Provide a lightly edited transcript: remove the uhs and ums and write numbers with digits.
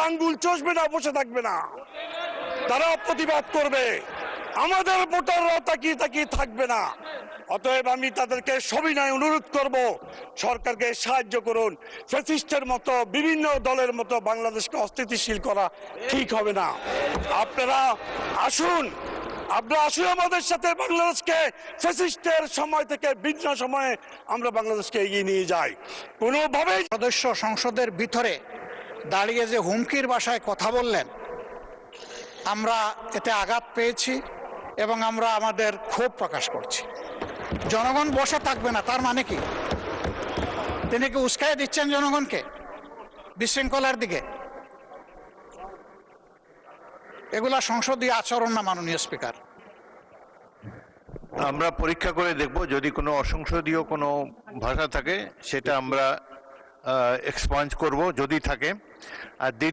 আঙ্গুল চষবে না, বসে থাকবে না, তারা প্রতিবাদ করবে। আমাদের ভোটাররা তাকিয়ে তাকিয়ে থাকবে না। অতএব আমি তাদেরকে সবিনয় অনুরোধ করব, সরকারকে সাহায্য করুন। ফ্যাসিস্টের মতো বিভিন্ন দলের মতো বাংলাদেশকে অস্থিতিশীল করা ঠিক হবে না। আপনারা আসুন, আমাদের সাথে বাংলাদেশকে ফ্যাসিস্টের সময় থেকে ভিন্ন সময়ে আমরা বাংলাদেশকে এগিয়ে নিয়ে যাই। কোনোভাবেই সদস্য সংসদের ভিতরে দাঁড়িয়ে যে হুমকির ভাষায় কথা বললেন, আমরা এতে আঘাত পেয়েছি এবং আমরা আমাদের ক্ষোভ প্রকাশ করছি। জনগণ বসে থাকবে না তার মানে কি? তিনি কি উস্কাইয়ে দিচ্ছেন জনগণকে বিশৃঙ্খলার দিকে? এগুলা সংসদীয় আচরণ না, মাননীয় স্পিকার। আমরা পরীক্ষা করে দেখব, যদি কোনো অসংসদীয় কোনো ভাষা থাকে সেটা আমরা এক্সপাঞ্জ করব যদি থাকে। আর